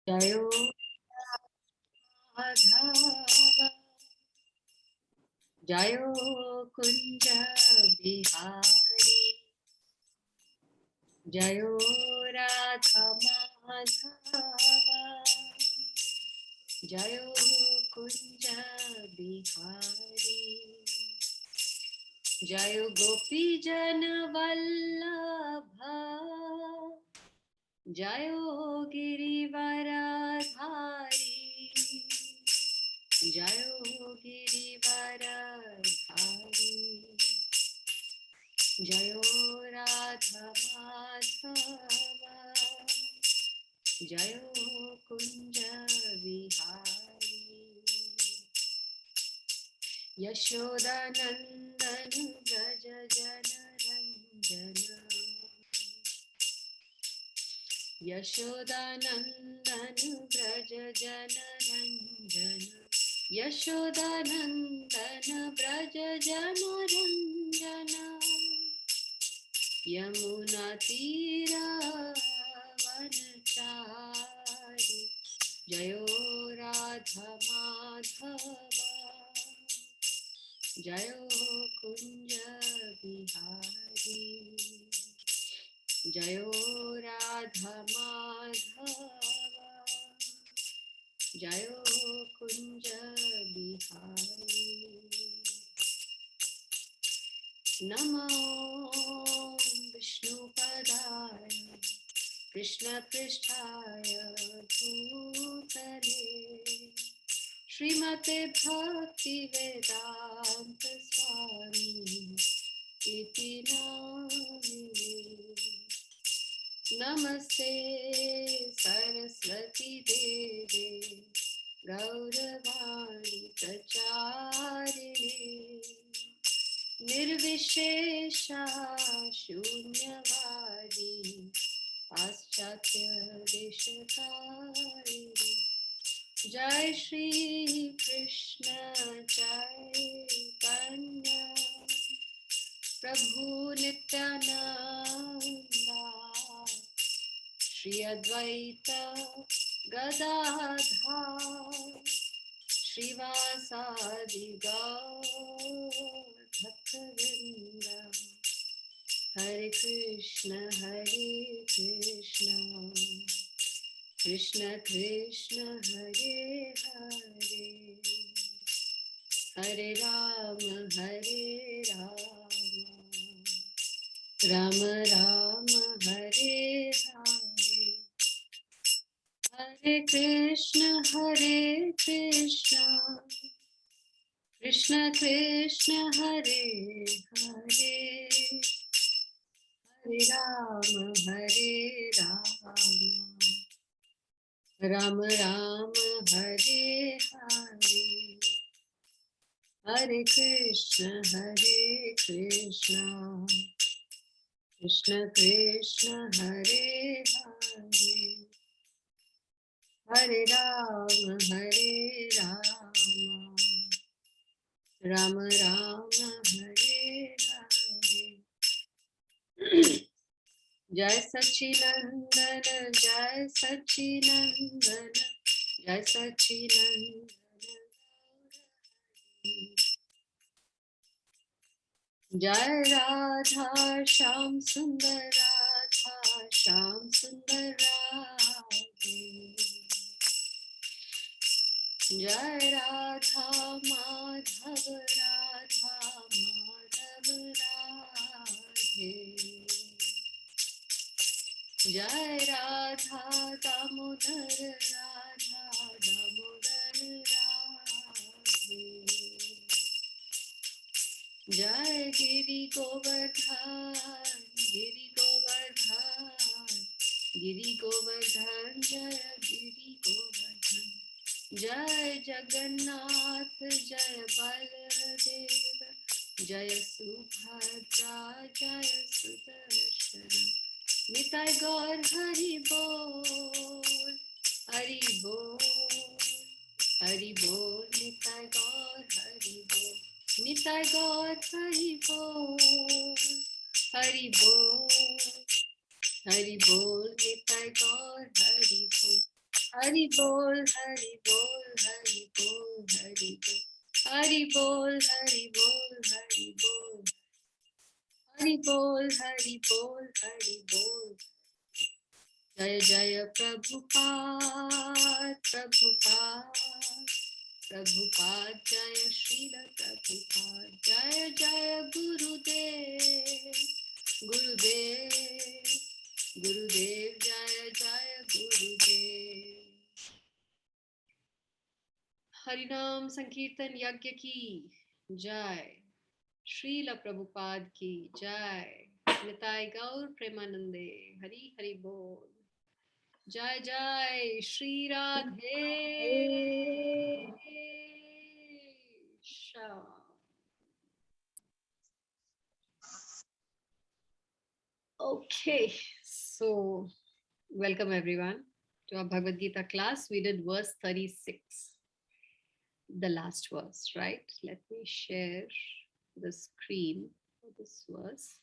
जयो माधव जयो कुंज बिहारी जयो राधा माधव जयो कुंज बिहारी जयो गोपी जन वल्लभ जयो गिरिवरधारी जयो गिरिवरधारी जयो राधा माधव जयो कुंज बिहारी यशोदानंदन व्रज जनरंजन यशोदानंदन व्रज जनरंजन यशोदानंदन व्रज जनरंजन यमुना तीरावनचारि जयो राधा माधव जयो कुंज बिहारी जयो राधा माधव जयो कुंज बिहारी नमो विष्णुपदाय कृष्णपृष्ठाय भूतले श्रीमते भक्तिवेदांत स्वामी इति नामिने नमस्ते सरस्वती देवे गौरवाणी प्रचारिणे निर्विशेषा शून्यवादी पाश्चात्य देशकारिणे जय श्री कृष्ण चैतन्य प्रभु नित्यानंदा श्री अद्वैत गदाधर श्रीवासादि गौर भक्तवृंद हरे कृष्ण कृष्ण कृष्ण हरे हरे हरे राम राम राम हरे हरे हरे कृष्ण कृष्ण कृष्ण हरे हरे हरे राम राम राम हरे हरे हरे कृष्ण कृष्ण कृष्ण हरे हरे हरे राम राम राम हरे हरे जय सच्चिदानंद जय सच्चिदानंद जय सच्चिदानंद जय राधा श्याम सुंदर राधे जय राधा माधव राधे जय राधा दामोदर राधे जय गिरि गोवर्धन जय गिरि गोवर्धन जय जगन्नाथ जय बलदेव जय सुभद्रा जय सुदर्शन निताय गौर हरि बोल निताय गौर हरि बोल निताय गौर हरि बोल निताय गौर Hari Hari Bol, Hari Bol, Hari Bol, Hari Bol. Hari Bol, Hari Bol, Hari Bol. Hari Bol, Hari Bol, Hari Bol. Jaya Jaya Prabhupada, Prabhupada. Prabhupada Jaya Srila Prabhupada Jaya Jaya Gurudev Gurudev Gurudev Jaya Jaya Gurudev. Harinam Sankirtan Yagya ki Jai, Srila Prabhupada ki Jai, Nitai Gaur Premanande, Hari Hari Bol. Jai Jai Shri Radhe Sha. Okay, so welcome everyone to our Bhagavad Gita class. We did verse 36, the last verse, right? Let me share the screen for this verse.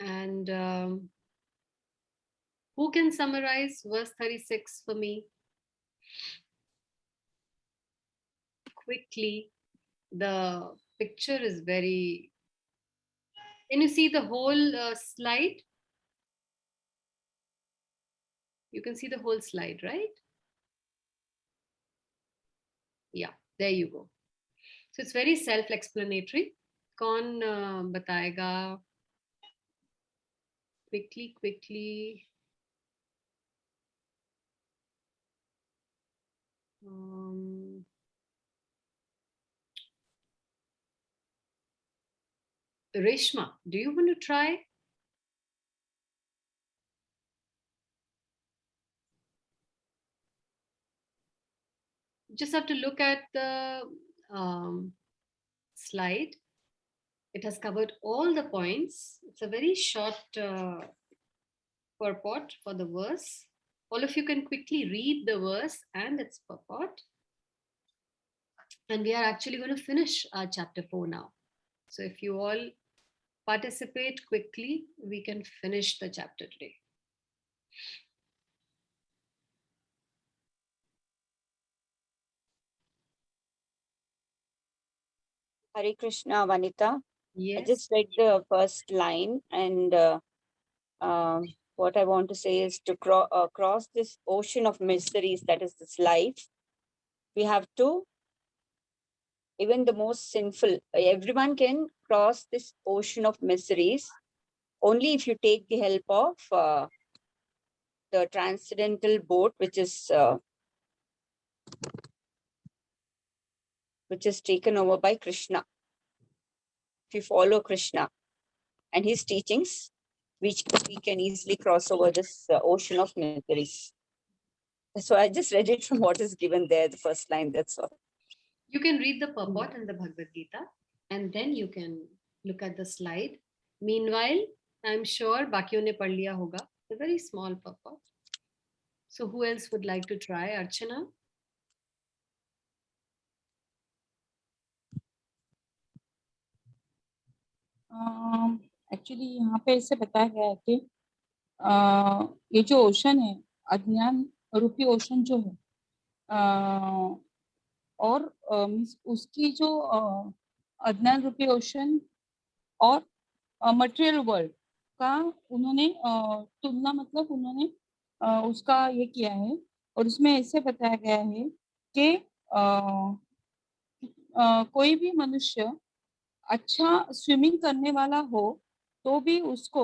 And who can summarize verse 36 for me? Quickly, the picture is very... Can you see the whole slide? You can see the whole slide, right? Yeah, there you go. So it's very self-explanatory. कौन बताएगा? Quickly. Reshma, do you want to try? Just have to look at the slide. It has covered all the points. It's a very short purport for the verse. All of you can quickly read the verse and its purport. And we are actually going to finish our chapter 4 now. So if you all participate quickly, we can finish the chapter today. Hare Krishna, Vanita. Yes. I just read the first line, and what I want to say is to cross this ocean of miseries that is this life, we have to, even the most sinful, everyone can cross this ocean of miseries only if you take the help of the transcendental boat, which is taken over by Krishna. If you follow Krishna and his teachings, we can easily cross over this ocean of miseries. So I just read it from what is given there, the first line, that's all. You can read the purport in the Bhagavad Gita and then you can look at the slide. Meanwhile, I'm sure Bakiyon ne pad liya hoga. It's a very small purport. So who else would like to try? Archana? Actually यहाँ पे ऐसे बताया गया है कि ये जो ocean है, अज्ञान रूपी ओशन जो है, और उसकी जो अज्ञान रूपी ओशन और मटेरियल वर्ल्ड का उन्होंने तुलना, मतलब उन्होंने उसका ये किया है, और उसमें ऐसे बताया गया है कि कोई भी मनुष्य अच्छा स्विमिंग करने वाला हो तो भी उसको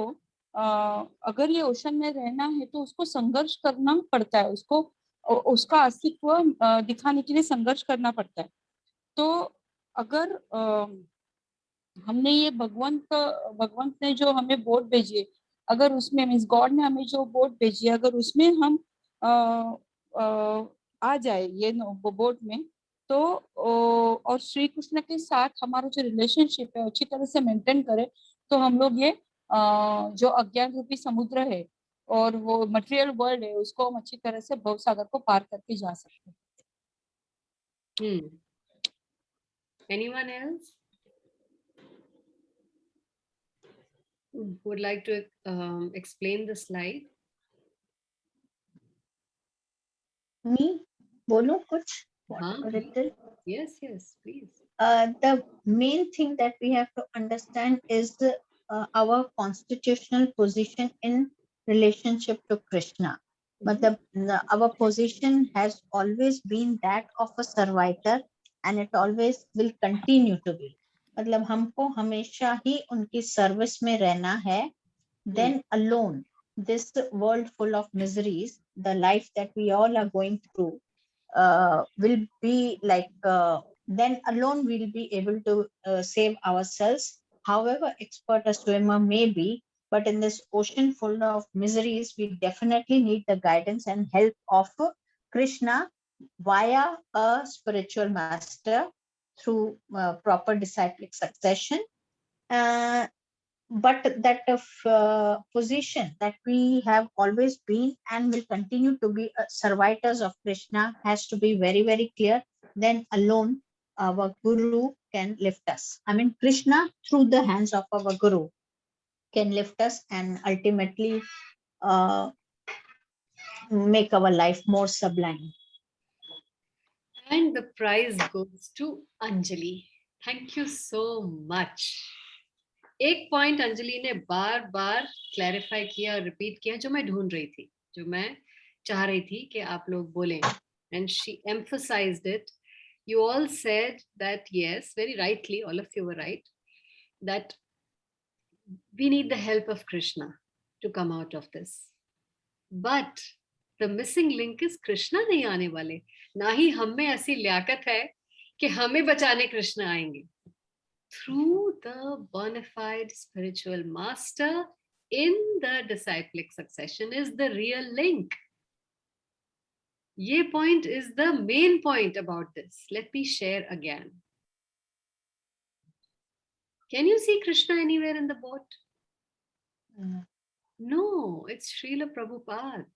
अगर ये ओशन में रहना है तो उसको संघर्ष करना पड़ता है, उसको उसका अस्तित्व दिखाने के लिए संघर्ष करना पड़ता है। तो अगर हमने ये भगवंत ने जो हमें बोट भेजी है, अगर उसमें मीन्स गॉड ने हमें जो बोट भेजी है, अगर उसमें हम आ जाए ये बोट में, तो और श्री कृष्ण के साथ हमारा जो रिलेशनशिप है अच्छी तरह से मेंटेन करें, तो हम लोग ये जो अज्ञान रूपी समुद्र है और वो मटेरियल वर्ल्ड है, उसको हम अच्छी तरह से भव सागर को पार करके जा सकते हैं। Anyone else would like to explain the slide? Me, बोलो कुछ? हाँ, What written? yes, please. The main thing that we have to understand is our constitutional position in relationship to Krishna. Matlab, our position has always been that of a servitor and it always will continue to be. मतलब हमको हमेशा ही उनकी service में रहना है. Then alone, this world full of miseries, the life that we all are going through, will be like then alone we'll be able to save ourselves, however expert a swimmer may be. But in this ocean full of miseries, we definitely need the guidance and help of Krishna via a spiritual master through proper disciplic succession. But that position that we have always been and will continue to be servitors of Krishna has to be very, very clear. Then alone our Guru can lift us. I mean, Krishna through the hands of our Guru can lift us and ultimately make our life more sublime. And the prize goes to Anjali. Thank you so much. एक point Anjali ने बार बार clarify किया और repeat किया जो मैं ढूंढ रही थी, जो मैं चाह रही थी कि आप लोग बोलें. And she emphasized it. You all said that, yes, very rightly, all of you were right, that we need the help of Krishna to come out of this. But the missing link is Krishna नहीं आने वाले, ना ही हम में ऐसी लियाकत है कि हमें बचाने कृष्ण आएंगे. Through the bona fide spiritual master in the disciplic succession is the real link. Ye point is the main point about this. Let me share again. Can you see Krishna anywhere in the boat? No, it's Srila Prabhupada.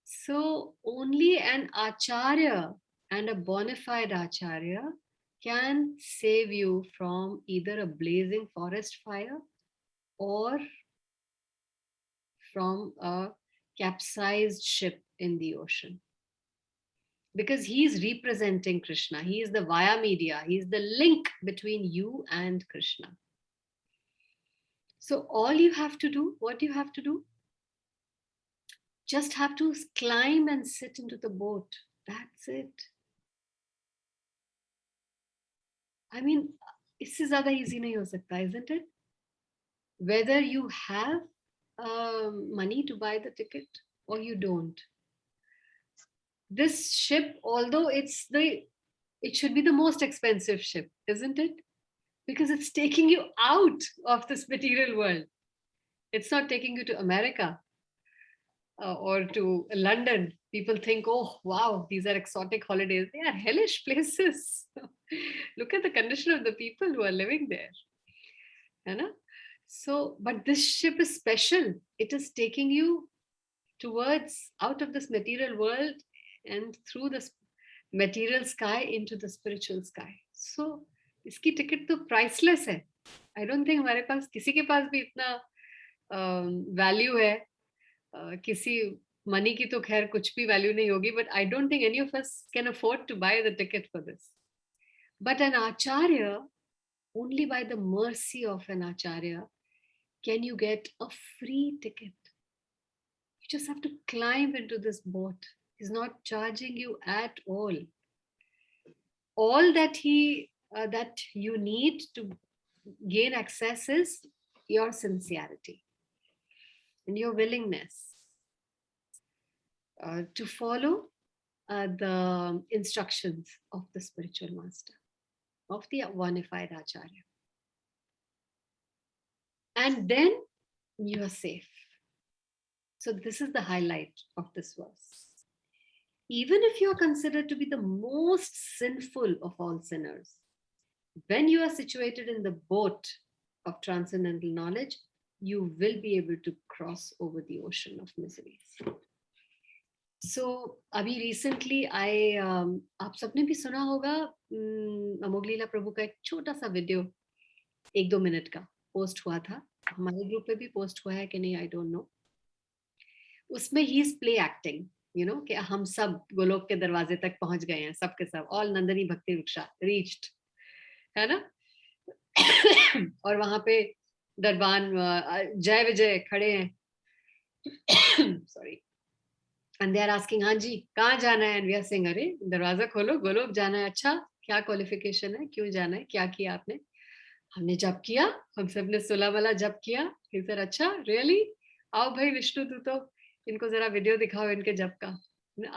So only an acharya and a bona fide acharya can save you from either a blazing forest fire or from a capsized ship in the ocean. Because he is representing Krishna. He is the via media. He is the link between you and Krishna. So all you have to do, what you have to do? Just have to climb and sit into the boat. That's it. I mean, इससे ज़्यादा easy नहीं हो सकता, isn't it? Whether you have money to buy the ticket or you don't. This ship, although it should be the most expensive ship, isn't it? Because it's taking you out of this material world. It's not taking you to America or to London. People think, oh, wow, these are exotic holidays. They are hellish places. Look at the condition of the people who are living there. You know? So, but this ship is special. It is taking you towards out of this material world and through this material sky into the spiritual sky. So, इसकी ticket तो priceless है. आई don't think हमारे पास किसी के पास भी इतना value है. किसी मनी की तो खैर कुछ भी वैल्यू नहीं होगी, but I don't think any of us can afford to buy the ticket for this. But an acharya, only by the mercy of an acharya can you get a free ticket. You just have to climb into this boat. He's not charging you at all. All that that you need to gain access is your sincerity and your willingness to follow the instructions of the spiritual master, of the bona fide acharya. And then you are safe. So this is the highlight of this verse. Even if you are considered to be the most sinful of all sinners, when you are situated in the boat of transcendental knowledge, you will be able to cross over the ocean of miseries. So, अभी recently आप सबने भी सुना होगा अमोघलीला प्रभु का एक छोटा सा वीडियो 1-2 मिनट का पोस्ट हुआ था. हमारे ग्रुप पे भी पोस्ट हुआ है कि नहीं, आई डोंट नो. उसमें ही is play acting you know, कि हम सब गोलोक के दरवाजे तक पहुंच गए हैं, सब के सब, all नंदनी भक्ति वृक्षा reached, है ना? और वहां पे दरबान जय विजय खड़े हैं, sorry, and they are asking, हाँ जी कहाँ जाना है? And we are saying, अरे दरवाजा खोलो, गोलोक जाना है। अच्छा, क्या क्वालिफिकेशन है, क्यों जाना है, क्या किया आपने? हमने जप किया, हम सब ने 16 वाला जप किया। सर अच्छा रियली, आओ भाई विष्णु तू तो, इनको जरा वीडियो दिखाओ इनके जप का।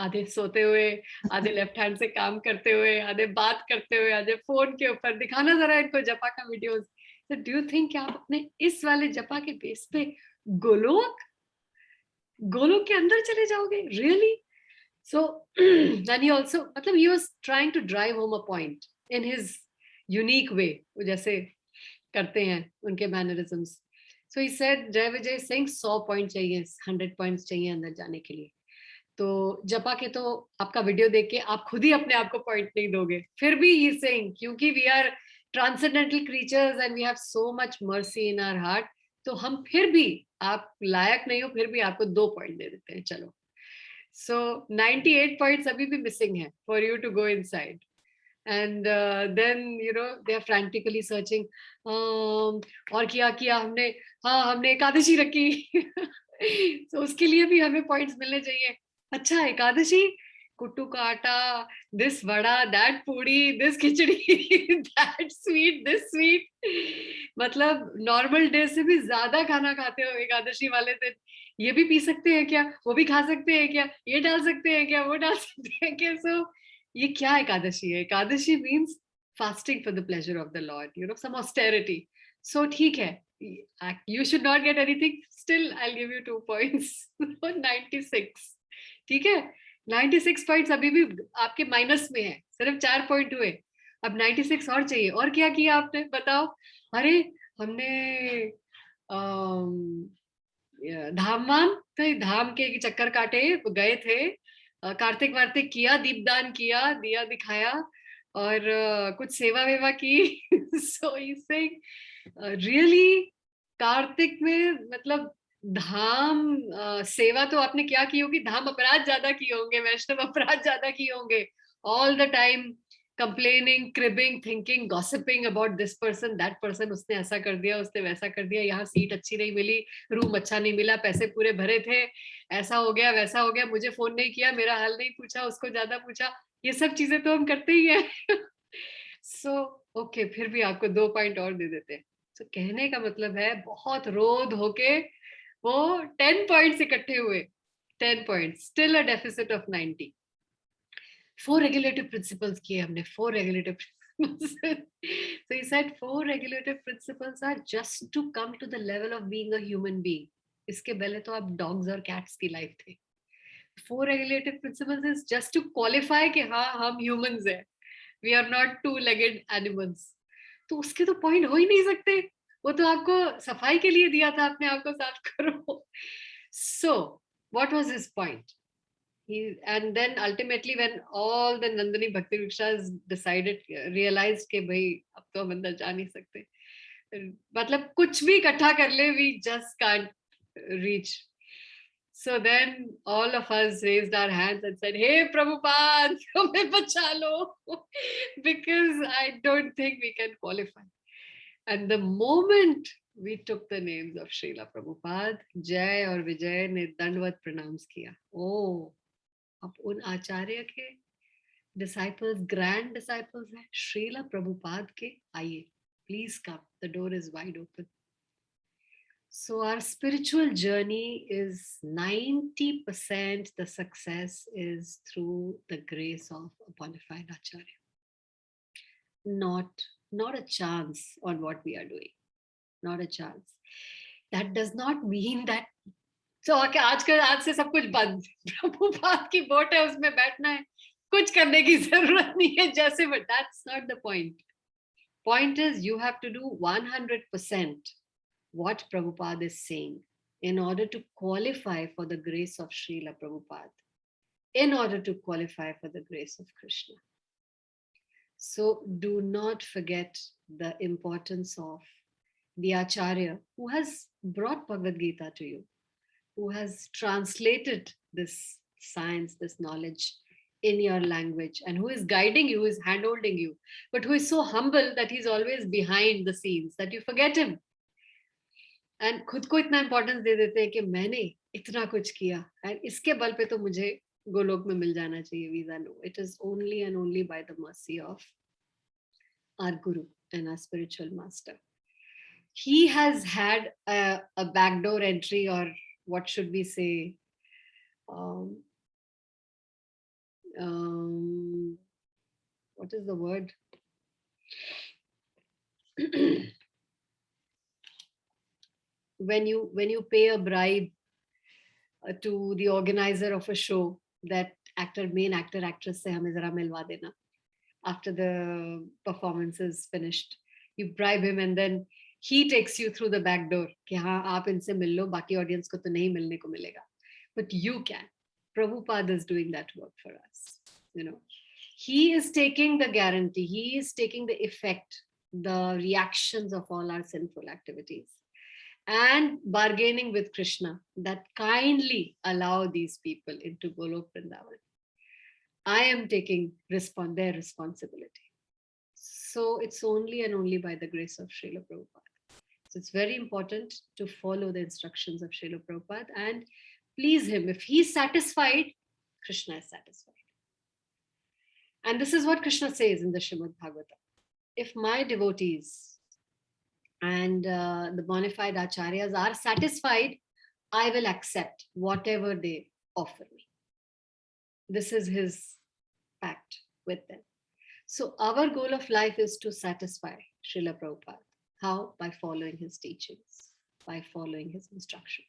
आधे सोते हुए, आधे लेफ्ट हैंड से काम करते हुए, आधे बात करते हुए, आधे फोन के ऊपर, दिखाना जरा इनको जपा का वीडियोस। तो डू यू थिंक कि आप अपने इस वाले जपा के बेस पे गोलोक के अंदर चले जाओगे? Really? So and he also, मतलब he was trying to drive home a point in his unique way, जैसे करते हैं उनके मैनरिज्म्स। सो ही सेड, जय विजय सिंह 100 पॉइंट चाहिए, 100 पॉइंट्स चाहिए अंदर जाने के लिए। तो जपा के तो आपका वीडियो देख के आप खुद ही अपने आप को पॉइंट नहीं दोगे, फिर भी ही सेइंग क्योंकि we are transcendental creatures and we have so much mercy in our heart, तो हम फिर भी, आप लायक नहीं हो फिर भी आपको 2 पॉइंट दे देते हैं, चलो। सो 98 पॉइंट्स अभी भी मिसिंग है for you to go inside. And then you know they are frantically searching, और किया हमने, हाँ हमने एकादशी रखी। so उसके लिए भी हमें पॉइंट्स मिलने चाहिए। अच्छा एकादशी, कुट्टू का आटा, this vada, that puri, this khichdi, that sweet, this sweet, मतलब नॉर्मल डे से भी ज्यादा खाना खाते हो एकादशी वाले दिन। ये भी पी सकते हैं क्या, वो भी खा सकते हैं क्या, ये डाल सकते हैं क्या, वो डाल सकते हैं क्या? सो ये क्या एकादशी है? Ekadashi means fasting for the pleasure of the lord, you know, some austerity. So ठीक है, you should not get anything, still I give you 2 points. 96, ठीक है, 96 पॉइंट्स अभी भी आपके माइनस में है, सिर्फ 4 पॉइंट हुए, अब 96 और चाहिए। और क्या किया आपने बताओ? अरे हमने धाम वाम, तो धाम के चक्कर काटे, गए थे, कार्तिक वार्तिक किया, दीपदान किया, दिया दिखाया, और कुछ सेवा वेवा की। सो इसे रियली कार्तिक में, मतलब धाम सेवा तो आपने क्या की होगी, धाम अपराध ज्यादा किए होंगे, वैष्णव अपराध ज्यादा किए होंगे, all the time complaining, cribbing, thinking, gossiping about this person, that person, उसने ऐसा कर दिया, उसने वैसा कर दिया, यहाँ सीट अच्छी नहीं मिली, रूम अच्छा नहीं मिला, पैसे पूरे भरे थे, ऐसा हो गया वैसा हो गया, मुझे फोन नहीं किया, मेरा हाल नहीं पूछा, उसको ज्यादा पूछा, ये सब चीजें तो हम करते ही हैं। सो ओके, फिर भी आपको 2 पॉइंट और दे देते हैं। तो कहने का मतलब है बहुत रोध होके वो 10 पॉइंट्स इकट्ठे हुए, 10 points, still a deficit of 90। 4 regulative principles किए हमने, 4 regulative principles। So he said 4 regulative principles are just to come to the level of being a human being. इसके पहले तो आप dogs और cats की लाइफ थे। 4 regulative principles is just to qualify कि हाँ हम humans हैं, we are not 2-legged animals। तो उसके तो पॉइंट हो ही नहीं सकते, वो तो आपको सफाई के लिए दिया था, अपने आप को साफ करो। So what was his point? And then ultimately when all the Nandini Bhakti Vrikshas decided, realized कि भाई अब तो हम अंदर जा नहीं सकते, मतलब कुछ भी इकट्ठा कर ले, we just can't reach. So then all of us raised our hands and said, hey Prabhupada, हमें बचा लो, because I don't think we can qualify. And the moment we took the names of Srila Prabhupada, Jai और विजय ने दंडवत प्रणाम किया। ओ, अब उन आचार्य के डिसाइपल्स, ग्रैंड डिसाइपल्स हैं, श्रीला प्रभुपाद के, आइए please come, the door is wide open. So our spiritual journey is 90%, the success is through the grace of a bona fide acharya. Not a chance on what we are doing, not a chance. That does not mean that तो आजकल आज से सब कुछ बंद, प्रभुपाद की vote है, उसमें बैठना है, कुछ करने की जरूरत नहीं है जैसे, but that's not the point. Point is you have to do 100% what Prabhupada is saying in order to qualify for the grace of Srila Prabhupada, in order to qualify for the grace of Krishna. So do not forget the importance of the Acharya who has brought Bhagavad Gita to you, who has translated this science, this knowledge in your language, and who is guiding you, who is hand-holding you, but who is so humble that he's always behind the scenes that you forget him. And खुद को इतना importance दे देते हैं कि मैंने इतना कुछ किया, and इसके बल पे तो मुझे गोलोक में मिल जाना चाहिए visa. No, it is only and only by the mercy of our Guru and our spiritual master. He has had a backdoor entry, or what should we say, what is the word? When you pay a bribe to the organizer of a show, that main actor, actress se hame zara milwa dena after the performance is finished. You bribe him and then he takes you through the back door कि हाँ आप इनसे मिल लो, बाकी audience को तो नहीं मिलने को मिलेगा, but you can. Prabhupada is doing that work for us. You know, he is taking the guarantee, he is taking the effect, the reactions of all our sinful activities, and bargaining with Krishna that kindly allow these people into Golok Vrindavan. I am taking their responsibility. So it's only and only by the grace of Srila Prabhupada. So it's very important to follow the instructions of Srila Prabhupada and please him. If he's satisfied, Krishna is satisfied. And this is what Krishna says in the Srimad Bhagavatam. If my devotees and the bona fide acharyas are satisfied, I will accept whatever they offer me. This is his pact with them. So our goal of life is to satisfy Srila Prabhupada. How? By following his teachings, by following his instructions.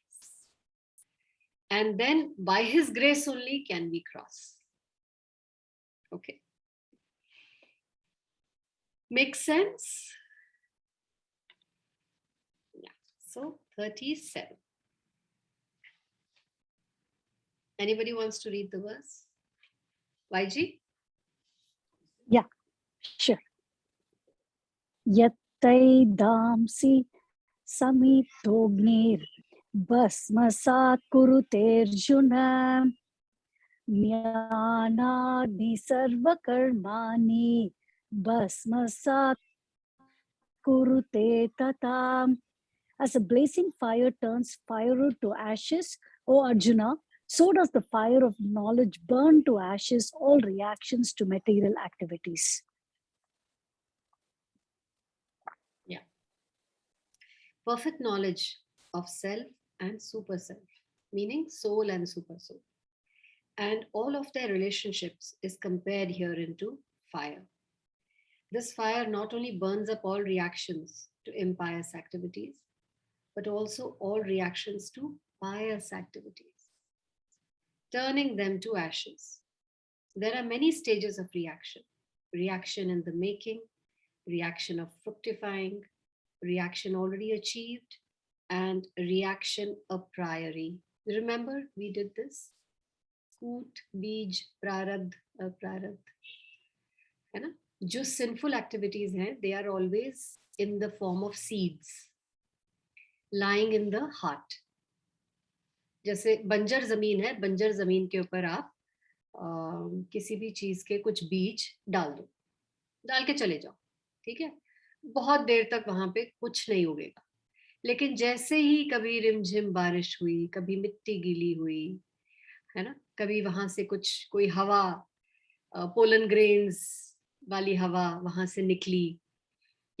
And then by his grace only can we cross. Okay. Makes sense? Yeah. So 37. Anybody wants to read the verse? YG? Yeah, sure. Yattaidamsi samitognir basmasat kuruterjuna jnanadi sarvakarmani basmasat kurute tata. As a blazing fire turns firewood to ashes, O Arjuna, so does the fire of knowledge burn to ashes all reactions to material activities. Yeah. Perfect knowledge of self and super self, meaning soul and super soul. And all of their relationships is compared here into fire. This fire not only burns up all reactions to impious activities, but also all reactions to pious activities, turning them to ashes. There are many stages of reaction. Reaction in the making, reaction of fructifying, reaction already achieved, and reaction a priori. Remember, we did this? Koot, Bij, Prarabdh, Aprarabdh. है ना? जो sinful activities हैं, they are always in the form of seeds, lying in the heart. जैसे बंजर जमीन है, बंजर जमीन के ऊपर आप किसी भी चीज के कुछ बीज डाल दो, डाल के चले जाओ, ठीक है, बहुत देर तक वहां पे कुछ नहीं उगेगा. लेकिन जैसे ही कभी रिमझिम बारिश हुई, कभी मिट्टी गीली हुई, है ना, कभी वहां से कोई हवा, पोलन ग्रेन्स वाली हवा वहां से निकली,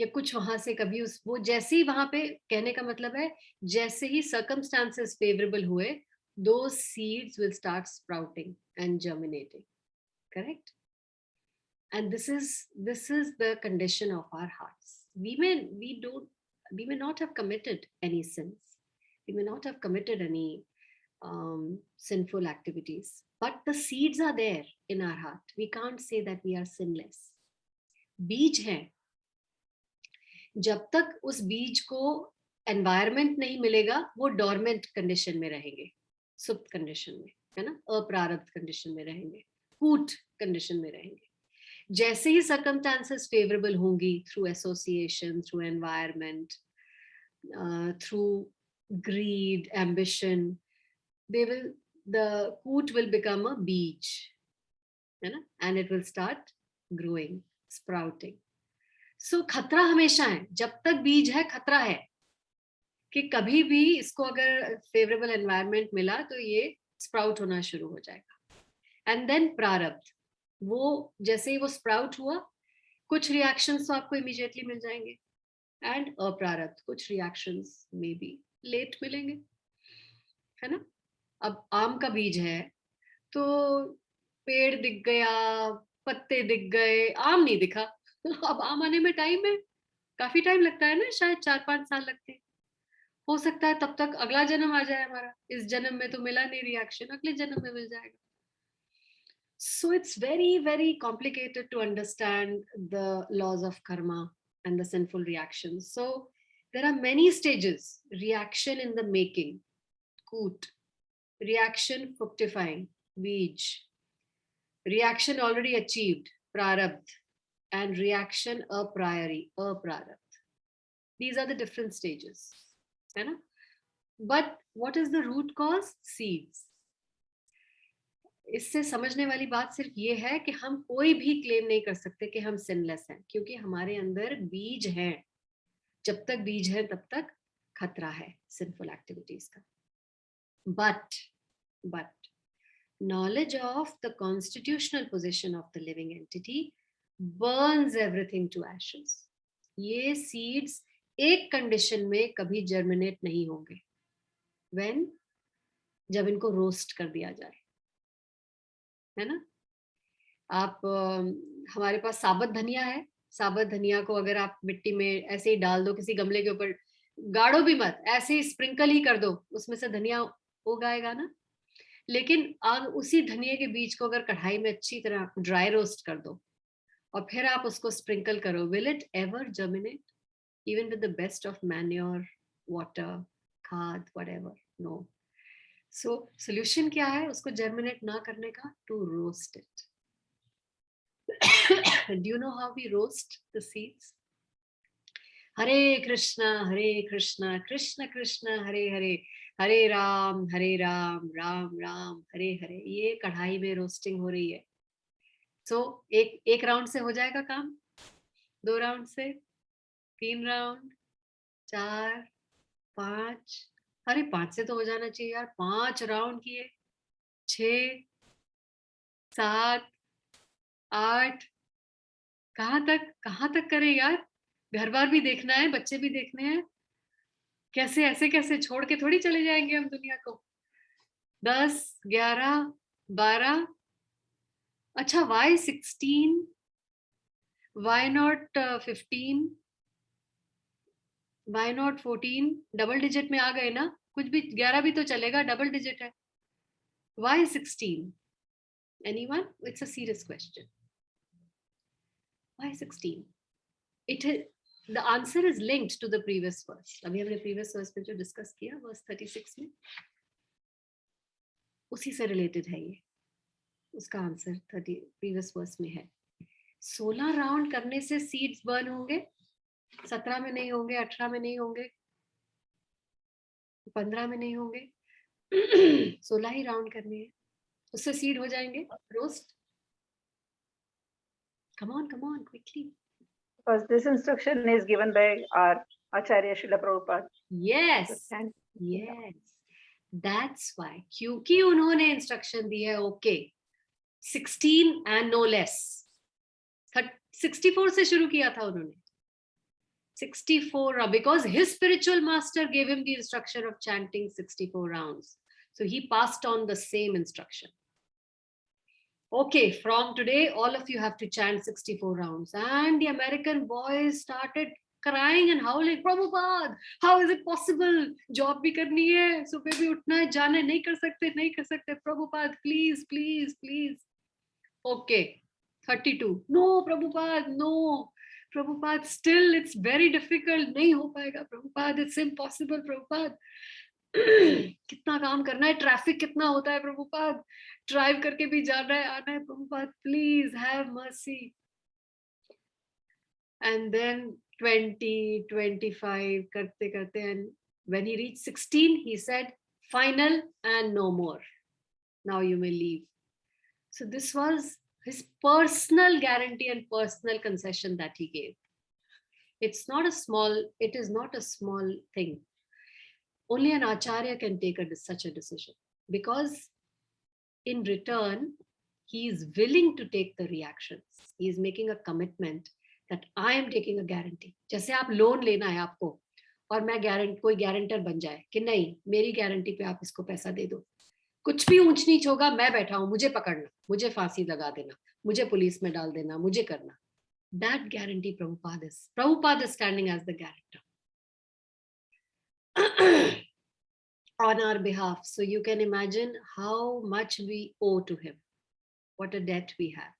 या कुछ वहां से कभी वो जैसे ही वहां पे, कहने का मतलब है जैसे ही circumstances favorable हुए, those seeds will start sprouting and germinating. Correct? And this is the condition of our hearts. We may not have committed any sins. We may not have committed any sinful activities, but the seeds are there in our heart. We can't say that we are sinless. बीज हैं. जब तक उस बीज को environment नहीं मिलेगा, वो डोरमेंट कंडीशन में रहेंगे, सुप्त कंडीशन में, है ना, अप्रारब्ध कंडीशन में रहेंगे, कूट कंडीशन में रहेंगे. जैसे ही सर्कमस्टेंसेस फेवरेबल होंगी, through association, through environment, through greed, ambition, the coot will become a beach, है ना, and it will start growing, sprouting. So खतरा हमेशा है, जब तक बीज है खतरा है कि कभी भी इसको अगर फेवरेबल एनवायरनमेंट मिला तो ये स्प्राउट होना शुरू हो जाएगा. एंड देन प्रारब्ध, वो जैसे ही वो स्प्राउट हुआ, कुछ रिएक्शंस तो आपको इमीडिएटली मिल जाएंगे, एंड अप्रारब्ध, कुछ रिएक्शंस मे बी लेट मिलेंगे, है ना. अब आम का बीज है तो पेड़ दिख गया, पत्ते दिख गए, आम नहीं दिखा. अब आम आने में टाइम है, काफी टाइम लगता है ना, शायद 4-5 साल लगते हैं. हो सकता है तब तक अगला जन्म आ जाए हमारा, इस जन्म में तो मिला नहीं रिएक्शन, अगले जन्म में मिल जाएगा. So it's very, very complicated to understand the laws of karma and the sinful reactions. So there are many stages: reaction in the making, coot; reaction fructifying, beej; reaction already achieved, prarabdh; and reaction a priori, aprarabdh. These are the different stages. But what is the root cause? Seeds. इससे समझने वाली बात सिर्फ ये है कि हम कोई भी क्लेम नहीं कर सकते कि हम सिनलेस हैं, क्योंकि हमारे अंदर बीज हैं. जब तक बीज है तब तक खतरा है सिंफुल एक्टिविटीज का. But knowledge of the constitutional position of the living entity burns everything to ashes. ये seeds एक कंडीशन में कभी जर्मिनेट नहीं होंगे, when, जब इनको रोस्ट कर दिया जाए, है ना. आप हमारे पास साबुत धनिया है, साबुत धनिया को अगर आप मिट्टी में ऐसे ही डाल दो, किसी गमले के ऊपर, गाड़ो भी मत, ऐसे ही स्प्रिंकल ही कर दो, उसमें से धनिया उगाएगा ना. लेकिन आप उसी धनिया के बीज को अगर कढ़ाई में अच्छी तरह ड्राई रोस्ट कर दो और फिर आप उसको स्प्रिंकल करो, will it ever germinate even with the best of manure, water, खाद, व्हाटएवर? नो. सो सोल्यूशन क्या है उसको जर्मिनेट ना करने का? To roast it. Do you know how we roast the seeds? Hare Krishna Krishna Krishna Hare Hare, Hare Ram Ram Ram Hare Hare. ये कढ़ाई में रोस्टिंग हो रही है. सो एक राउंड से हो जाएगा काम, 2 राउंड से, 3 राउंड, 4, 5, अरे 5 से तो हो जाना चाहिए यार. 5 राउंड किए, 6, 7, 8, कहाँ तक करें यार? घर बार भी देखना है, बच्चे भी देखने हैं. कैसे ऐसे कैसे छोड़ के थोड़ी चले जाएंगे हम दुनिया को. 10, 11, 12. अच्छा, why 16? Why not 15? Why not 14? Double digit में आ गए ना, कुछ भी 11 भी तो चलेगा, डबल डिजिट है. Why 16? Anyone? It's a serious question. Why 16? The answer is linked to the previous verse. अभी हमने previous verse में जो डिस्कस किया, verse 36 में, उसी से रिलेटेड है ये. उसका आंसर 30 प्रीवियस वर्स में है. 16 राउंड करने से सीड्स बर्न होंगे? 17 में नहीं होंगे, 18 में नहीं होंगे, 15 में नहीं होंगे. 16 ही राउंड करने हैं, उससे सीड हो जाएंगे roast. Come on, quickly. Because this instruction is given by our Acharya Srila Prabhupada. Yes, that's why. क्योंकि उन्होंने इंस्ट्रक्शन दी है, ओके, 16 and no less. 64 से शुरू किया था उन्होंने. 64, because his spiritual master gave him the instruction of chanting 64 rounds. So he passed on the same instruction. Okay, from today, all of you have to chant 64 rounds. And the American boys started crying and howling, Prabhupada, how is it possible? Job bhi karni hai, सुबह भी उठना है, जाना नहीं कर सकते, Prabhupada, please. Okay, 32. No, Prabhupada, no. Prabhupada, still it's very difficult. नहीं हो पाएगा, Prabhupada, it's impossible, Prabhupada. कितना काम करना है, ट्रैफिक कितना होता है, प्रभुपाद, ड्राइव करके भी जाना है, आना है, Prabhupada, please have mercy. And then 20, 25 करते, and when he reached 16, he said, final and no more. Now you may leave. So this was his personal guarantee and personal concession that he gave. It is not a small thing. Only an acharya can take such a decision, because in return, he is willing to take the reactions. He is making a commitment that I am taking a guarantee. जैसे आप loan लेना है आपको और मैं कोई guarantor बन जाए कि नहीं, मेरी गारंटी पे आप इसको पैसा दे दो, कुछ भी ऊंच नीच होगा, मैं बैठा हूं, मुझे पकड़ना, मुझे फांसी लगा देना, मुझे पुलिस में डाल देना, मुझे करना. That guarantee Prabhupada is standing as the guarantor on our behalf. So you can imagine how much we owe to him, what a debt we have,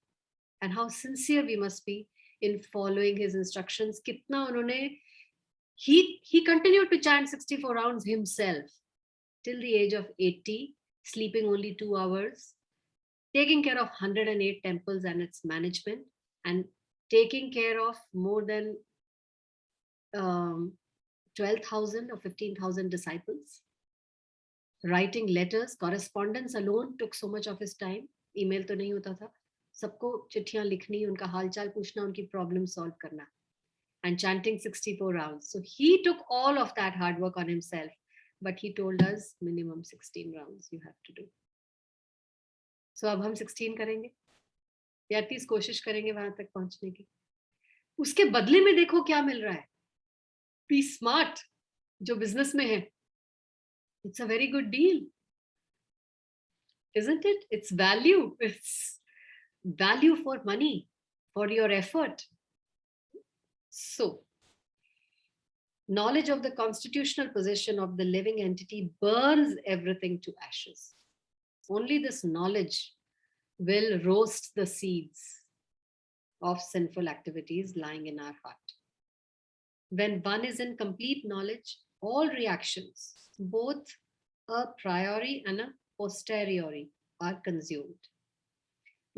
and how sincere we must be in following his instructions. Kitna unhone, he continued to chant 64 rounds himself till the age of 80, sleeping only 2 hours, taking care of 108 temples and its management, and taking care of more than 12,000 or 15,000 disciples. Writing letters, correspondence alone took so much of his time. Email तो नहीं होता था. सबको चिट्ठियां लिखनी, उनका हालचाल पूछना, उनकी problem solve करना. And chanting 64 rounds. So he took all of that hard work on himself. But he told us minimum 16 rounds you have to do. So अब हम 16 करेंगे, या 30 कोशिश करेंगे वहां तक पहुंचने की. उसके बदले में देखो क्या मिल रहा है. Be smart. जो बिजनेस में है, it's a very good deal, isn't it? It's value. It's value for money, for your effort. So, knowledge of the constitutional position of the living entity burns everything to ashes. Only this knowledge will roast the seeds of sinful activities lying in our heart. When one is in complete knowledge, all reactions, both a priori and a posteriori, are consumed.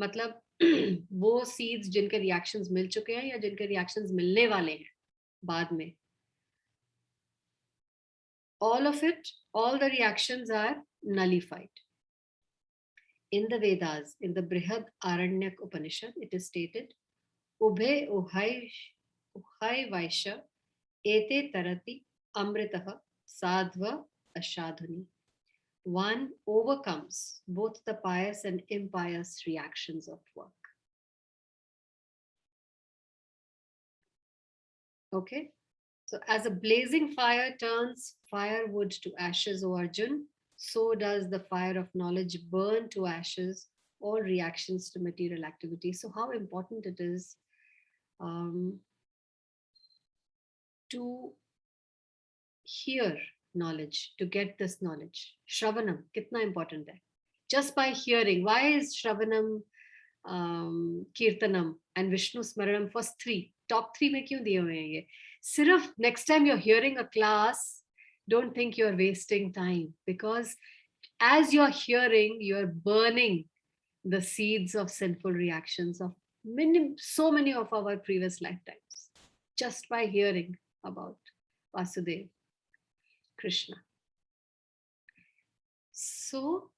मतलब वो seeds जिनके reactions मिल चुके हैं या जिनके reactions मिलने वाले हैं बाद में, all of it, all the reactions are nullified. In the Vedas, in the Brihad Aranyak Upanishad, it is stated, Ubhe uhai vaisha ete tarati amritaha sadhva ashadhuni. One overcomes both the pious and impious reactions of work. Okay, so as a blazing fire turns firewood to ashes, O Arjun, so does the fire of knowledge burn to ashes all reactions to material activity. So how important it is to hear knowledge, to get this knowledge. Shravanam, kitna important hai. Just by hearing. Why is Shravanam, Kirtanam and Vishnu Smaranam first 3? Top 3 mein kyun diye hue hain ye? Sirf next time you're hearing a class, don't think you're wasting time, because as you're hearing, you're burning the seeds of sinful reactions of so many of our previous lifetimes, just by hearing about Vasudeva, Krishna. So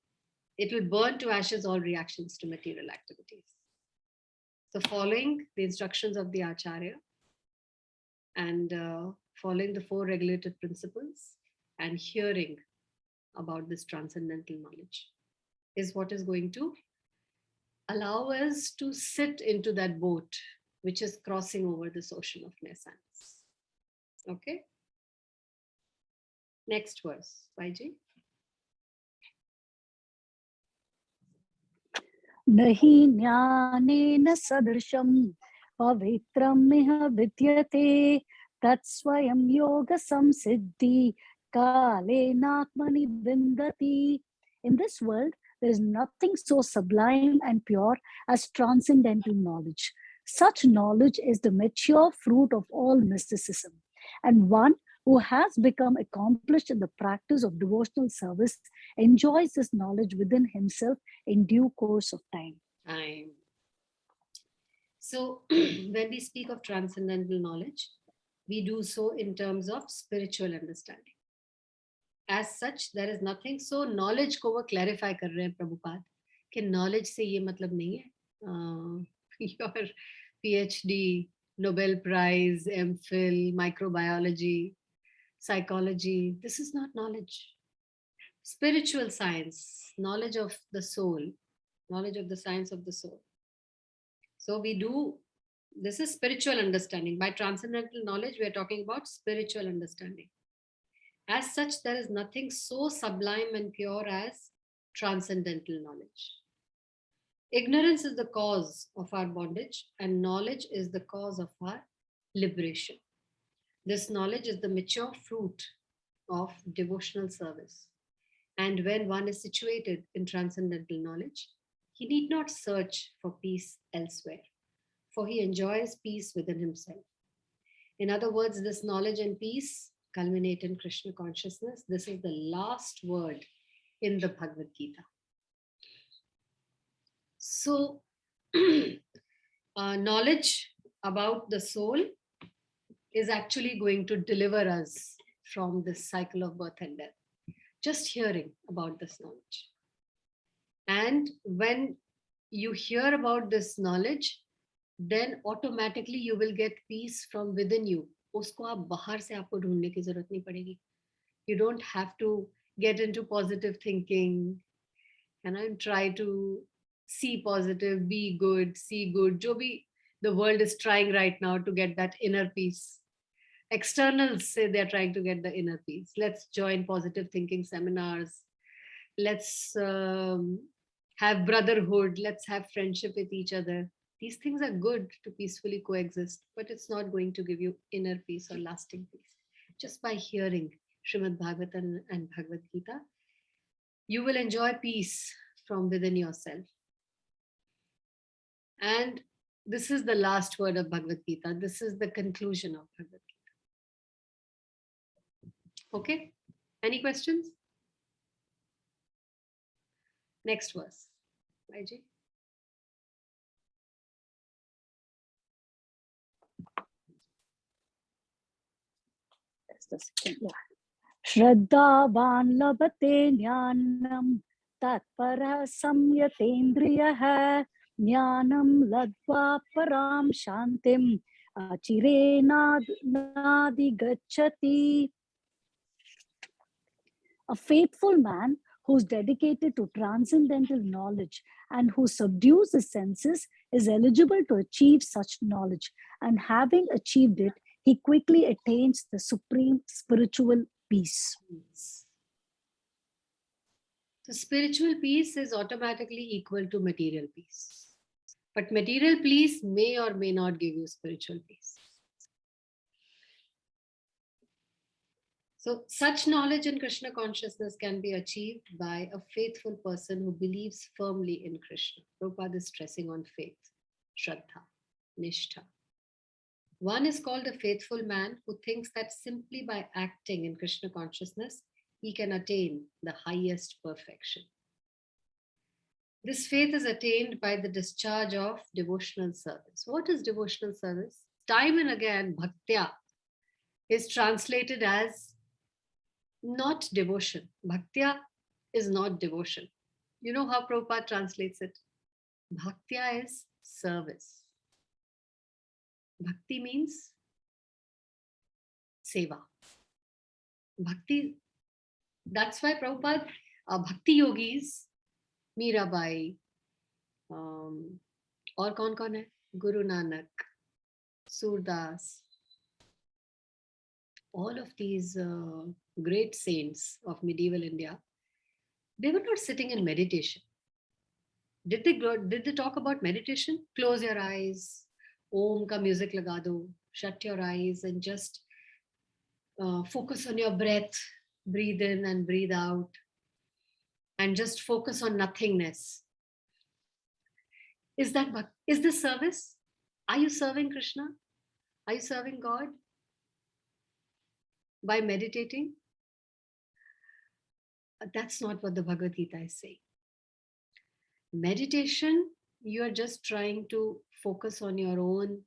it will burn to ashes all reactions to material activities. So following the instructions of the Acharya and following the 4 regulated principles and hearing about this transcendental knowledge is what is going to allow us to sit into that boat which is crossing over this ocean of nescience. Okay. Next verse, Vaiji. Nahi jnanena sadrisham pavitram miha vidyate tatsvayam yoga samsiddhi kalenatmani vindati. In this world, there is nothing so sublime and pure as transcendental knowledge. Such knowledge is the mature fruit of all mysticism, and one who has become accomplished in the practice of devotional service enjoys this knowledge within himself in due course of time. So when we speak of transcendental knowledge, we do so in terms of spiritual understanding. as such there is nothing. So knowledge को वो clarify कर रहे हैं प्रभुपाद कि knowledge से ये मतलब नहीं है your PhD, Nobel Prize, MPhil, microbiology, psychology, this is not knowledge. Spiritual science, knowledge of the soul, knowledge of the science of the soul. So we do, this is spiritual understanding. By transcendental knowledge, we are talking about spiritual understanding. As such, there is nothing so sublime and pure as transcendental knowledge. Ignorance is the cause of our bondage, and knowledge is the cause of our liberation. This knowledge is the mature fruit of devotional service. And when one is situated in transcendental knowledge, he need not search for peace elsewhere, for he enjoys peace within himself. In other words, this knowledge and peace culminate in Krishna consciousness. This is the last word in the Bhagavad Gita. So, knowledge about the soul is actually going to deliver us from this cycle of birth and death. Just hearing about this knowledge. And when you hear about this knowledge, then automatically you will get peace from within you. उसको आप बाहर से आपको ढूंढने की जरूरत नहीं पड़ेगी. You don't have to get into positive thinking and try to see positive, be good, see good. जो भी the world is trying right now to get that inner peace. Externals say they're trying to get the inner peace. Let's join positive thinking seminars. Let's have brotherhood. Let's have friendship with each other. These things are good to peacefully coexist, but it's not going to give you inner peace or lasting peace. Just by hearing Srimad Bhagavatam and Bhagavad Gita, you will enjoy peace from within yourself. And this is the last word of Bhagavad Gita. This is the conclusion of Bhagavad Gita. Okay, any questions? Next verse. YG. That's the second. Yeah. Shraddhavan labhate jnanam tatparah samyatendriyah jnanam ladva param shantim achire nadigacchati. A faithful man who's dedicated to transcendental knowledge and who subdues the senses is eligible to achieve such knowledge, and having achieved it, he quickly attains the supreme spiritual peace. So spiritual peace is automatically equal to material peace. But material peace may or may not give you spiritual peace. So such knowledge in Krishna consciousness can be achieved by a faithful person who believes firmly in Krishna. Prabhupada is stressing on faith, Shraddha, Nishtha. One is called a faithful man who thinks that simply by acting in Krishna consciousness, he can attain the highest perfection. This faith is attained by the discharge of devotional service. What is devotional service? Time and again, bhaktya is translated as not devotion. Bhaktya is not devotion. You know how Prabhupada translates it? Bhaktya is service. Bhakti means seva. Bhakti, that's why Prabhupada, Bhakti yogis, Mirabai, और कौन है? Guru Nanak, Surdas, all of these great saints of medieval India, they were not sitting in meditation. Did they talk about meditation? Close your eyes, Om ka music laga do, shut your eyes and just focus on your breath, breathe in and breathe out, and just focus on nothingness. Is this service? Are you serving Krishna? Are you serving God? By meditating? That's not what the Bhagavad Gita is saying. Meditation, you are just trying to focus on your own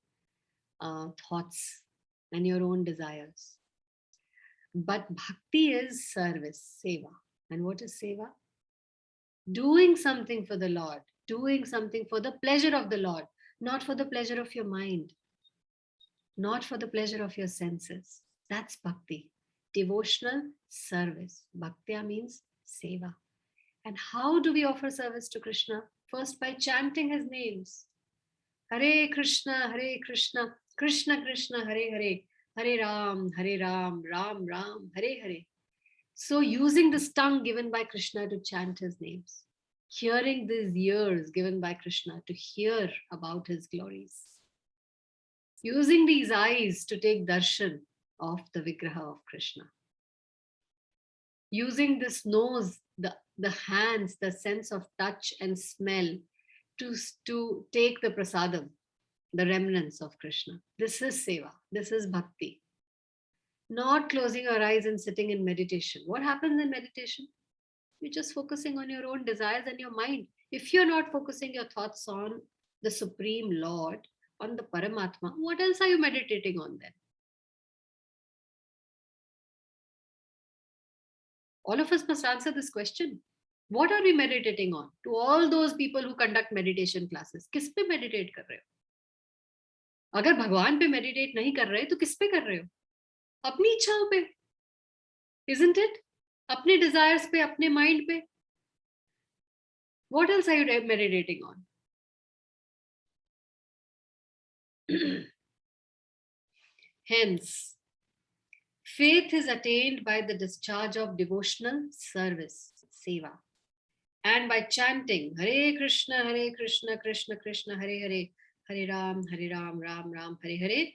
thoughts and your own desires. But bhakti is service, seva. And what is seva? Doing something for the Lord, doing something for the pleasure of the Lord, not for the pleasure of your mind, not for the pleasure of your senses. That's bhakti. Devotional service. Bhaktya means seva. And how do we offer service to Krishna? First, by chanting his names. Hare Krishna, Krishna Krishna, Hare Hare, Hare Ram, Ram Ram, Hare Hare. So using this tongue given by Krishna to chant his names, hearing these ears given by Krishna to hear about his glories, using these eyes to take darshan of the Vigraha of Krishna, using this nose, the hands, the sense of touch and smell to take the prasadam, the remnants of Krishna. This is seva, this is bhakti. Not closing your eyes and sitting in meditation. What happens in meditation? You're just focusing on your own desires and your mind. If you're not focusing your thoughts on the Supreme Lord, on the Paramatma, what else are you meditating on then? All of us must answer this question. What are we meditating on? To all those people who conduct meditation classes, किस पे meditate कर रहे हो? अगर भगवान पे meditate नहीं कर रहे तो किस पे कर रहे हो? अपनी इच्छाओं पे, isn't it? अपने desires पे, अपने mind पे. What else are you meditating on? Hence, faith is attained by the discharge of devotional service, seva, and by chanting Hare Krishna, Krishna Krishna, Hare Hare, Hare Ram, Ram Ram, Hare Hare,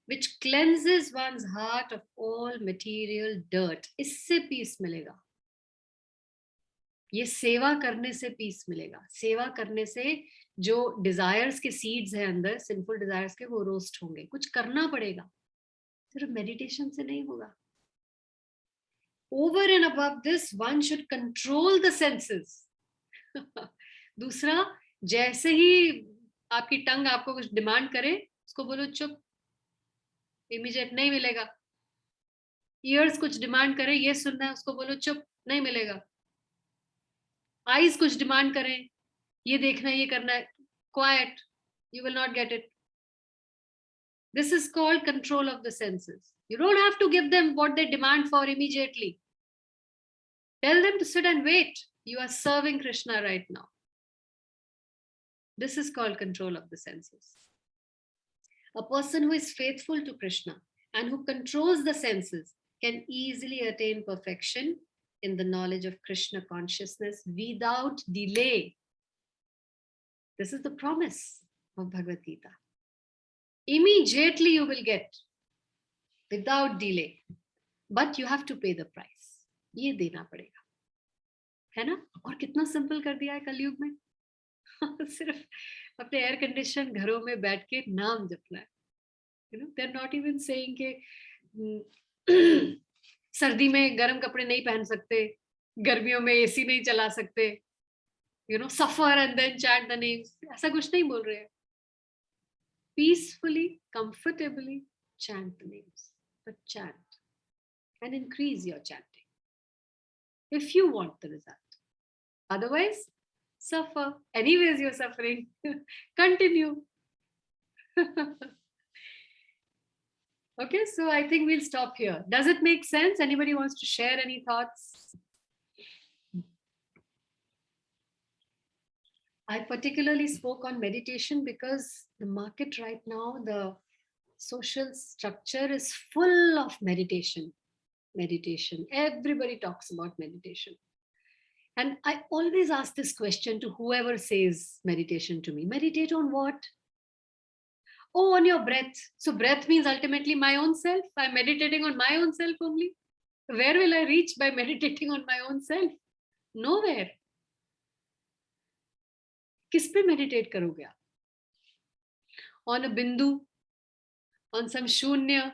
which cleanses one's heart of all material dirt. इससे peace मिलेगा. ये सेवा करने से peace मिलेगा. सेवा करने से जो desires के seeds हैं अंदर, sinful desires के, वो roast होंगे. कुछ करना पड़ेगा. सिर्फ meditation से नहीं होगा. Over and above this, one should control the senses. दूसरा, जैसे ही आपकी टंग आपको कुछ डिमांड करे, उसको बोलो चुप, इमीडिएट नहीं मिलेगा. ईयर्स कुछ डिमांड करे, ये सुनना है, उसको बोलो चुप, नहीं मिलेगा. आईज कुछ डिमांड करें, ये देखना है, ये करना है, quite, you will not get it. This is called control of the senses. You don't have to give them what they demand for immediately. Tell them to sit and wait. You are serving Krishna right now. This is called control of the senses. A person who is faithful to Krishna and who controls the senses can easily attain perfection in the knowledge of Krishna consciousness without delay. This is the promise of Bhagavad Gita. Immediately you will get, without delay, but you have to pay the price. ये देना पड़ेगा, है ना? और कितना simple कर दिया है कलयुग में. सिर्फ अपने एयर कंडीशन घरों में बैठ के नाम जपना है. they're not even saying कि सर्दी में गर्म कपड़े नहीं पहन सकते, गर्मियों में एसी नहीं चला सकते, suffer and then chant the names. ऐसा कुछ नहीं बोल रहे हैं. Peacefully, comfortably chant the names, but chant and increase your chanting if you want the result. Otherwise, suffer. Anyways, you're suffering. Continue. Okay, so I think we'll stop here. Does it make sense? Anybody wants to share any thoughts? I particularly spoke on meditation because the market right now, the social structure is full of meditation. Meditation. Everybody talks about meditation. And I always ask this question to whoever says meditation to me. Meditate on what? Oh, on your breath. So breath means ultimately my own self. I'm meditating on my own self only. Where will I reach by meditating on my own self? Nowhere. किस पे meditate करोगे आप? On a bindu? On some shunya?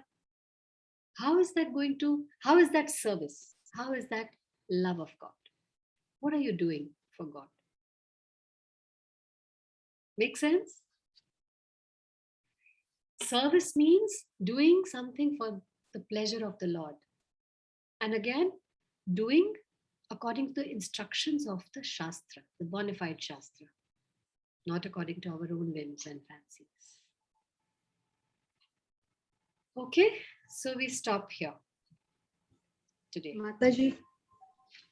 How is that service? How is that love of God? What are you doing for God? Make sense? Service means doing something for the pleasure of the Lord. And again, doing according to the instructions of the Shastra, the bona fide Shastra, not according to our own whims and fancies. Okay, so we stop here today. माता जी,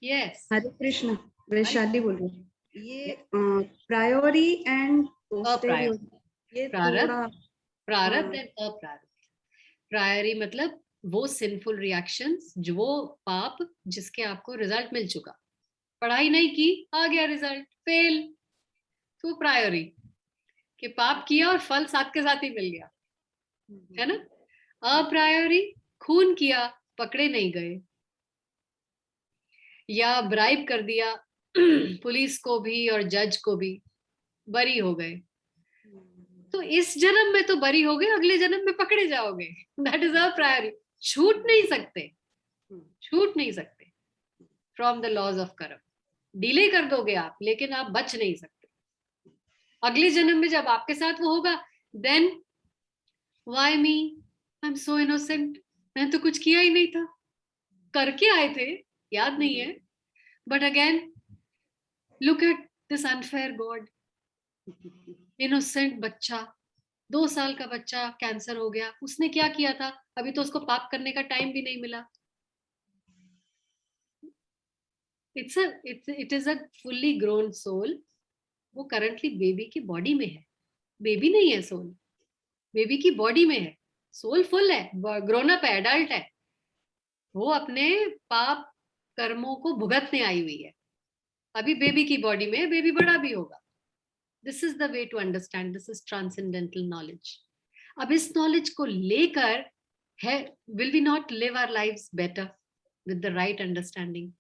Yes. हरे कृष्ण, वैशाली बोल रही हूँ। ये Yes. प्रायोरी and अप्रायोरी, ये प्रारब्ध, थोड़ा प्रारब्ध हाँ। एंड अप्रारब्ध। प्रायोरी मतलब वो सिंफुल रिएक्शंस, जो वो पाप जिसके आपको रिजल्ट मिल चुका, पढ़ाई नहीं की, आ गया रिजल्ट, फेल, तो प्रायोरी कि पाप किया और फल साथ के साथ ही मिल गया, है ना। अप्रायोरी, खून किया, पकड़े नहीं गए, या ब्राइब कर दिया पुलिस को भी और जज को भी, बरी हो गए, तो इस जन्म में तो बरी हो गए, अगले जन्म में पकड़े जाओगे। That is a प्रायोरी। छूट नहीं सकते, छूट नहीं सकते फ्रॉम द लॉज ऑफ कर्म। डिले कर दोगे आप, लेकिन आप बच नहीं सकते। अगले जन्म में जब आपके साथ वो होगा, then why me, I am so innocent, मैंने तो कुछ किया ही नहीं था, करके आए थे, याद नहीं है, but again look at this unfair God. Innocent बच्चा, 2 साल का बच्चा, कैंसर हो गया, उसने क्या किया था, अभी तो उसको पाप करने का टाइम भी नहीं मिला। It is a fully grown soul, वो करंटली बेबी की बॉडी में है, बेबी नहीं है सोल, बेबी की बॉडी में है, सोल फुल है, ग्रोन अप है, एडल्ट है, वो अपने पाप कर्मों को भुगतने आई हुई है, अभी बेबी की बॉडी में है, बेबी बड़ा भी होगा। This is the way to understand, this is transcendental knowledge. अब इस नॉलेज को लेकर है, will we not live our lives better with the right understanding?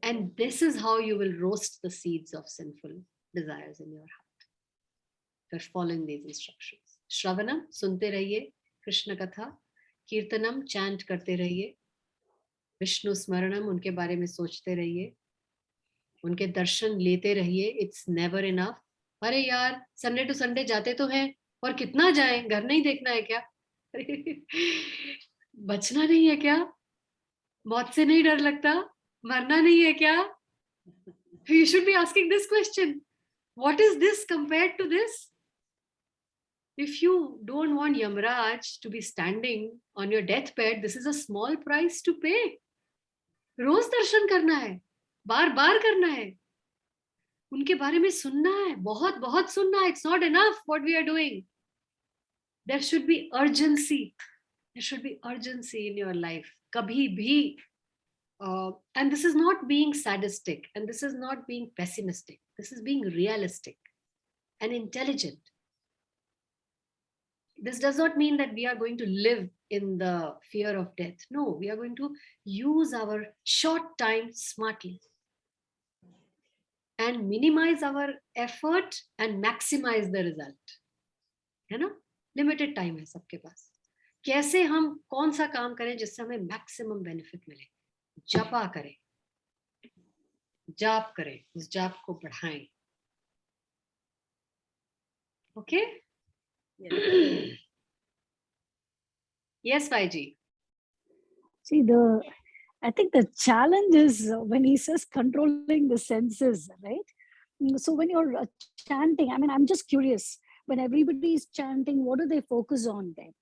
And this is how you will roast the seeds of sinful desires in your heart by following these instructions. Shravanam, सुनते रहिए कृष्ण कथा, कीर्तनम, chant करते रहिए, विष्णु स्मरणम, उनके बारे में सोचते रहिए, उनके दर्शन लेते रहिए। It's never enough. अरे यार, संडे टू संडे जाते तो हैं, और कितना जाएं, घर नहीं देखना है क्या? बचना नहीं है क्या? मौत से नहीं डर लगता? मरना नहीं है क्या? You should be asking this question. What is this compared to this? If you don't want Yamraj to be standing on your deathbed, this is a small price to pay. रोज दर्शन करना है, बार बार करना है, उनके बारे में सुनना है, बहुत बहुत सुनना है. It's not enough what we are doing. There should be urgency. There should be urgency in your life. कभी भी. And this is not being sadistic, and this is not being pessimistic. This is being realistic and intelligent. This does not mean that we are going to live in the fear of death. No, we are going to use our short time smartly and minimize our effort and maximize the result. है ना? Limited time है सबके पास. कैसे हम कौन सा काम करें जिससे हमें maximum benefit मिले? जपा करें, जाप करें, उस जाप को बढ़ाएं. Okay? Yes, Vaiji. See, I think the challenge is when he says controlling the senses, right? So when you're chanting, I mean, I'm just curious, when everybody is chanting, what do they focus on then?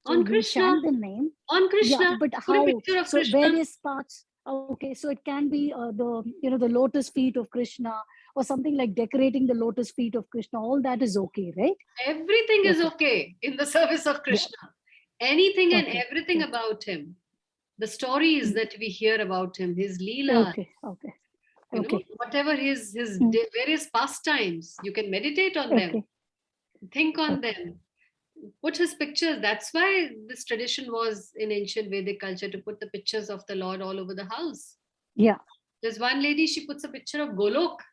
So On you Krishna. chant the name. On Krishna. Yeah, but Put how? a picture of So Krishna. various parts. Okay, so it can be the lotus feet of Krishna, or something like decorating the lotus feet of Krishna. All that is okay, right? Everything is Okay. okay in the service of Krishna. Anything and Okay, everything okay. about him. The stories that we hear about him, his leela, Okay, okay, you know, okay. whatever his Mm. various pastimes, you can meditate on them, Okay. think on them, put his pictures. That's why this tradition was in ancient Vedic culture, to put the pictures of the Lord all over the house. Yeah. There's one lady, she puts a picture of Golok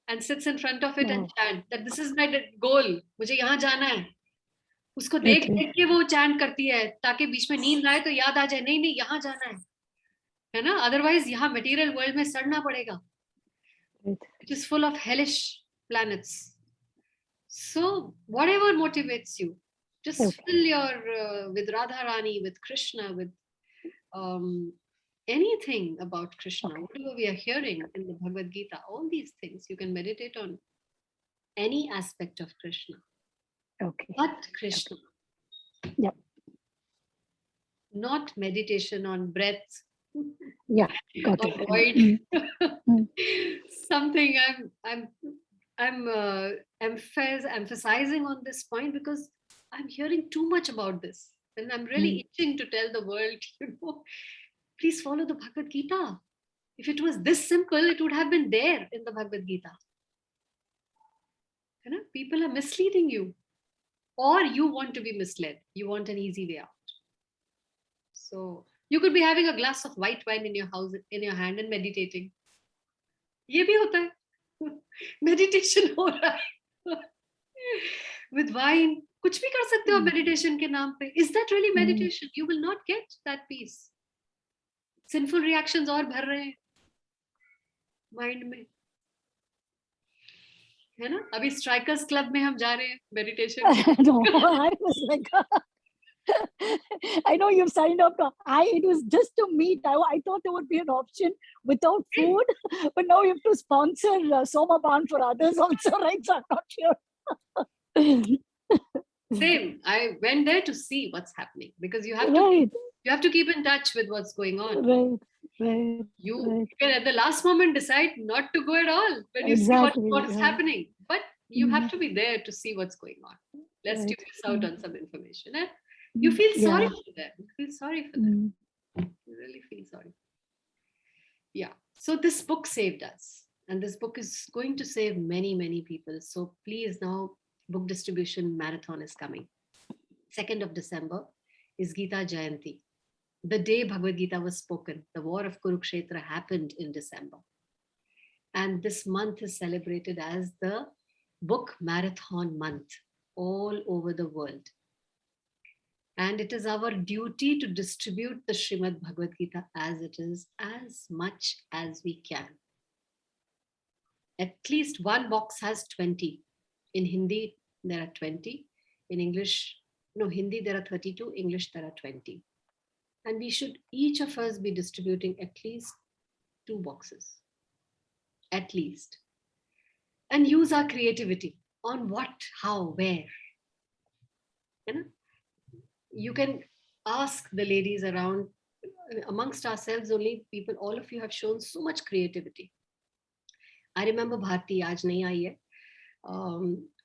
and sits in front of it and Wow. chant that this is my goal, मुझे यहाँ जाना है. उसको देख Okay. देख के वो chant करती है, ताकि बीच में नींद आए तो याद आ जाए, नहीं नहीं यहाँ जाना है ना? अदरवाइज यहाँ मटेरियल वर्ल्ड में सड़ना पड़ेगा. Right. It is full of hellish planets. So whatever motivates you, just Okay. fill your with Radha Rani, with Krishna, with anything about Krishna, whatever we are hearing in the Bhagavad Gita, all these things, you can meditate on any aspect of Krishna, Okay. but Krishna. Yep. Not meditation on breath Yeah. Got or it. void. Mm. Something I'm emphasizing on this point because I'm hearing too much about this, and I'm really itching to tell the world, please follow the Bhagavad Gita. If it was this simple, it would have been there in the Bhagavad Gita. People are misleading you, or you want to be misled. You want an easy way out. So you could be having a glass of white wine in your house, in your hand, and meditating. ये भी होता है. Meditation हो रहा है. With wine, कुछ भी कर सकते हो meditation के नाम पे. Is that really meditation? You will not get that peace. Sinful reactions और भर रहे हैं mind में. है ना? अभी स्ट्राइकर्स क्लब में हम जा रहे हैं meditation. No, I was like, I know you've signed up. It was just to meet. I thought there would be an option without food, but now you have to sponsor Somapan for others also, right? So I'm not sure. Same. I went there to see what's happening because you have Right, to keep in touch with what's going on. right. You can at the last moment decide not to go at all when you Exactly, see what's yeah. happening. But you have to be there to see what's going on, lest you Right. miss out on some information. And you feel sorry Yeah. for them. You feel sorry for them. You really feel sorry. Yeah. So this book saved us. And this book is going to save many, many people. So please, now book distribution marathon is coming. 2nd of December is Gita Jayanti. The day Bhagavad Gita was spoken. The war of Kurukshetra happened in December. And this month is celebrated as the book marathon month all over the world. And it is our duty to distribute the Srimad Bhagavad Gita as it is, as much as we can. At least one box has 20. In Hindi, there are 20. In English, no, Hindi, there are 32. English, there are 20. And we should, each of us, be distributing at least 2 boxes. At least. And use our creativity on what, how, where. You can ask the ladies around, amongst ourselves only, people, all of you have shown so much creativity. I remember Bharti, aaj nahi aayi hai.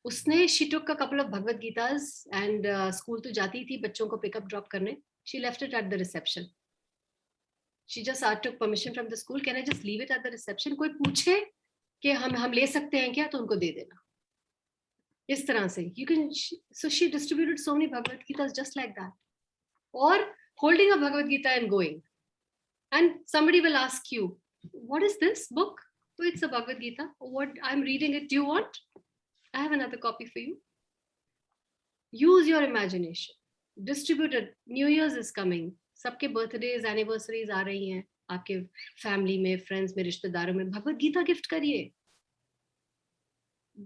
Usne, she took a couple of Bhagavad Gitas and school to jati thi, bachon ko pick up drop karne. She left it at the reception. She just took permission from the school. Can I just leave it at the reception? कोई पूछे कि हम ले सकते हैं क्या, तो उनको दे देना. इस तरह से you can. So she distributed so many Bhagavad Gitas just like that. Or holding a Bhagavad Gita and going. And somebody will ask you, what is this book? Oh, it's a Bhagavad Gita. What, I'm reading it. Do you want? I have another copy for you. Use your imagination. Distribute it. New Year's is coming. सबके birthdays, anniversaries आ रही हैं. आपके family में, friends में, रिश्तेदारों में Bhagavad Gita gift करिए.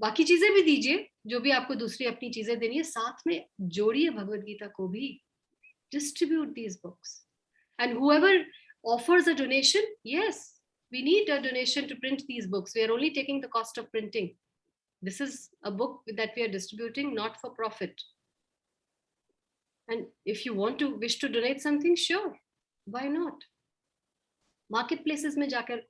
बाकी चीजें भी दीजिए, जो भी आपको दूसरी अपनी चीजें देनी है, साथ में जोड़िए भगवद गीता को भी. Distribute these books. And whoever offers a donation, yes, we need a donation to print these books. We are only taking the cost of printing. This is a book that we are distributing, not for profit. And if you wish to donate something, sure, why not? Marketplaces में जाकर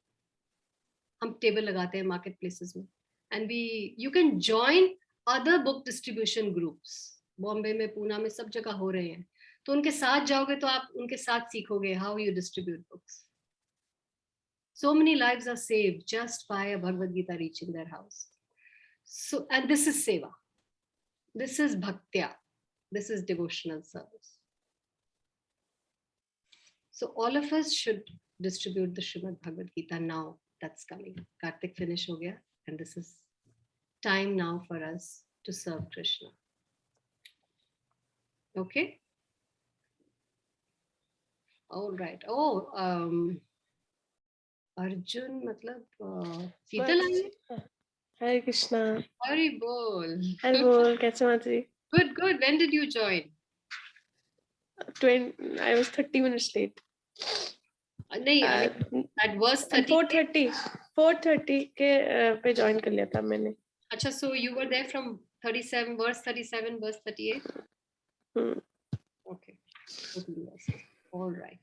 हम table लगाते हैं marketplaces में. And you can join other book distribution groups. Bombay में, Pune में, सब जगह हो रहे हैं. तो उनके साथ जाओगे तो आप उनके साथ सीखोगे how you distribute books. So many lives are saved just by a Bhagavad Gita reaching their house. So, and this is seva. This is bhaktya. This is devotional service. So all of us should distribute the Srimad Bhagavad Gita now. That's coming. Kartik finish ho gaya, and this is time now for us to serve Krishna. Okay. All right. Oh, Arjun, matlab, Sheetal aayi hai? Hare Krishna. Hari bol. Hare bol. Kaise Mataji? Good, good. When did you join? I was 30 minutes late. नहीं, I mean, at verse 30. 4:30 के पे join कर लिया था मैंने. अच्छा, so you were there from 37, verse 37, verse 38. Okay. Totally yes. All right.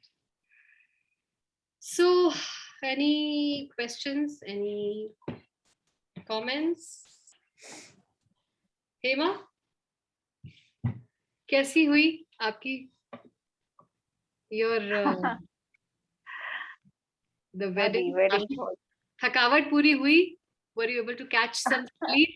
So, any questions? Any comments? Hema, कैसी हुई आपकी your the wedding? Wedding was थकावट पूरी हुई? Were you able to catch some sleep?